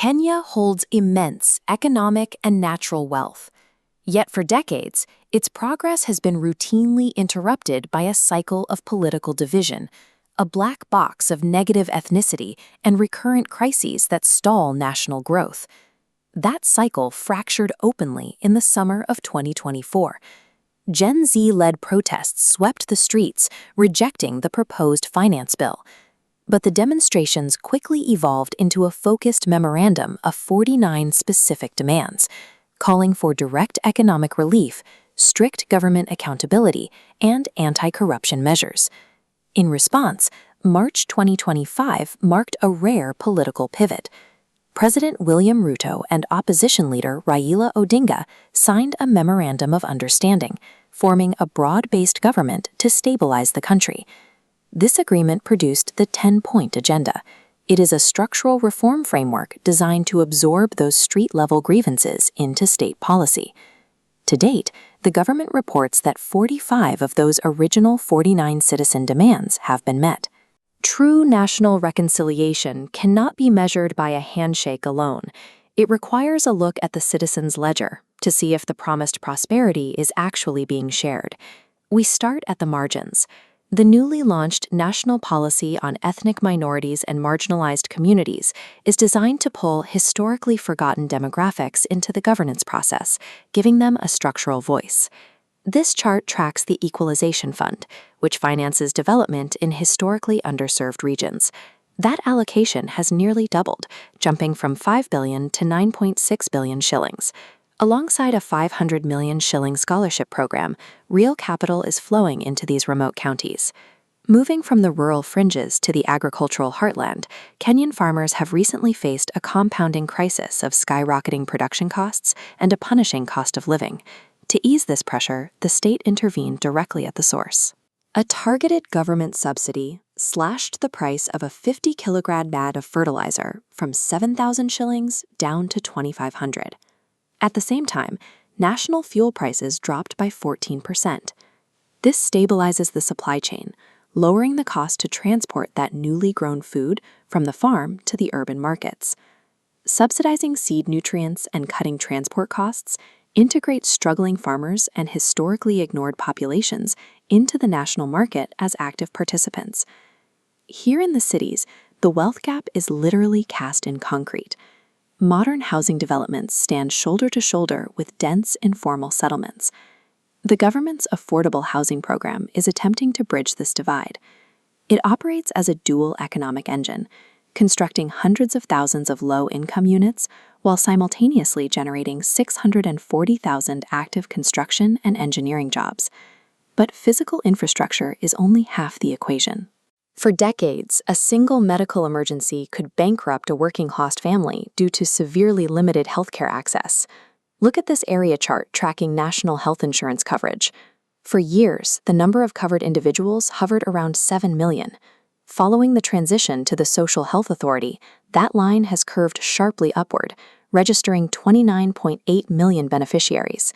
Kenya holds immense economic and natural wealth. Yet for decades, its progress has been routinely interrupted by a cycle of political division, a black box of negative ethnicity and recurrent crises that stall national growth. That cycle fractured openly in the summer of 2024. Gen Z-led protests swept the streets, rejecting the proposed finance bill. But the demonstrations quickly evolved into a focused memorandum of 49 specific demands, calling for direct economic relief, strict government accountability, and anti-corruption measures. In response, March 2025 marked a rare political pivot. President William Ruto and opposition leader Raila Odinga signed a memorandum of understanding, forming a broad-based government to stabilize the country. This agreement produced the 10-point agenda. It is a structural reform framework designed to absorb those street-level grievances into state policy. To date, the government reports that 45 of those original 49 citizen demands have been met. True national reconciliation cannot be measured by a handshake alone. It requires a look at the citizens' ledger to see if the promised prosperity is actually being shared. We start at the margins. The newly launched National Policy on Ethnic Minorities and Marginalized Communities is designed to pull historically forgotten demographics into the governance process, giving them a structural voice. This chart tracks the Equalization Fund, which finances development in historically underserved regions. That allocation has nearly doubled, jumping from 5 billion to 9.6 billion shillings. Alongside a 500 million shilling scholarship program, real capital is flowing into these remote counties. Moving from the rural fringes to the agricultural heartland, Kenyan farmers have recently faced a compounding crisis of skyrocketing production costs and a punishing cost of living. To ease this pressure, the state intervened directly at the source. A targeted government subsidy slashed the price of a 50-kilogram bag of fertilizer from 7,000 shillings down to 2,500. At the same time, national fuel prices dropped by 14%. This stabilizes the supply chain, lowering the cost to transport that newly grown food from the farm to the urban markets. Subsidizing seed nutrients and cutting transport costs integrates struggling farmers and historically ignored populations into the national market as active participants. Here in the cities, the wealth gap is literally cast in concrete. Modern housing developments stand shoulder to shoulder with dense informal settlements. The government's affordable housing program is attempting to bridge this divide. It operates as a dual economic engine, constructing hundreds of thousands of low-income units while simultaneously generating 640,000 active construction and engineering jobs. But physical infrastructure is only half the equation. For decades, a single medical emergency could bankrupt a working-class family due to severely limited healthcare access. Look at this area chart tracking national health insurance coverage. For years, the number of covered individuals hovered around 7 million. Following the transition to the Social Health Authority, that line has curved sharply upward, registering 29.8 million beneficiaries.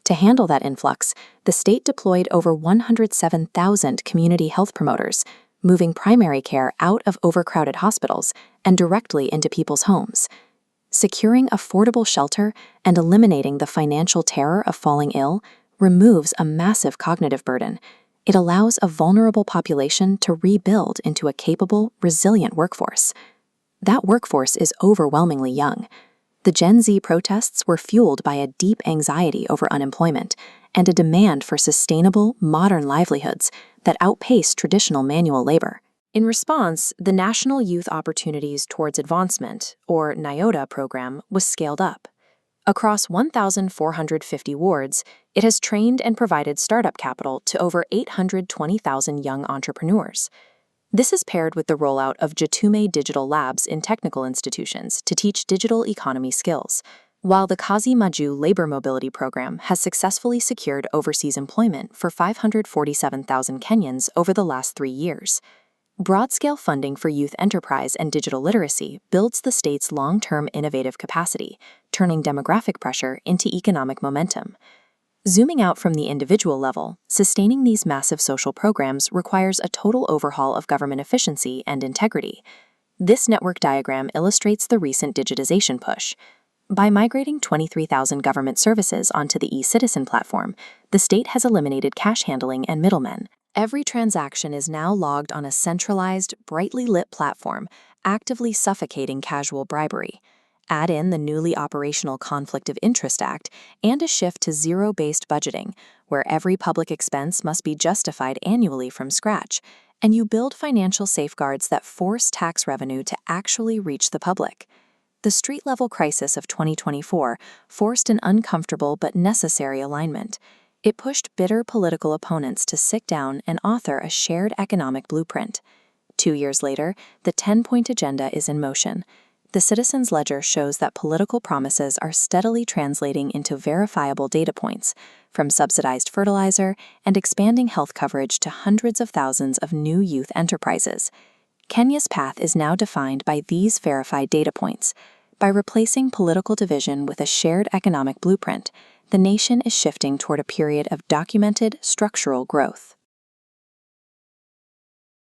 To handle that influx, the state deployed over 107,000 community health promoters, moving primary care out of overcrowded hospitals and directly into people's homes. Securing affordable shelter and eliminating the financial terror of falling ill removes a massive cognitive burden. It allows a vulnerable population to rebuild into a capable, resilient workforce. That workforce is overwhelmingly young. The Gen Z protests were fueled by a deep anxiety over unemployment and a demand for sustainable, modern livelihoods that outpace traditional manual labor. In response, the National Youth Opportunities Towards Advancement, or NYOTA program, was scaled up. Across 1,450 wards, it has trained and provided startup capital to over 820,000 young entrepreneurs. This is paired with the rollout of Jatume digital labs in technical institutions to teach digital economy skills, while the Kazi Maju labor mobility program has successfully secured overseas employment for 547,000 Kenyans over the last 3 years. Broad-scale funding for youth enterprise and digital literacy builds the state's long-term innovative capacity, turning demographic pressure into economic momentum. Zooming out from the individual level, sustaining these massive social programs requires a total overhaul of government efficiency and integrity. This network diagram illustrates the recent digitization push. By migrating 23,000 government services onto the e-Citizen platform, the state has eliminated cash handling and middlemen. Every transaction is now logged on a centralized, brightly lit platform, actively suffocating casual bribery. Add in the newly operational Conflict of Interest Act and a shift to zero-based budgeting, where every public expense must be justified annually from scratch, and you build financial safeguards that force tax revenue to actually reach the public. The street-level crisis of 2024 forced an uncomfortable but necessary alignment. It pushed bitter political opponents to sit down and author a shared economic blueprint. 2 years later, the 10-point agenda is in motion. The Citizens' Ledger shows that political promises are steadily translating into verifiable data points, from subsidized fertilizer and expanding health coverage to hundreds of thousands of new youth enterprises. Kenya's path is now defined by these verified data points. By replacing political division with a shared economic blueprint, the nation is shifting toward a period of documented structural growth.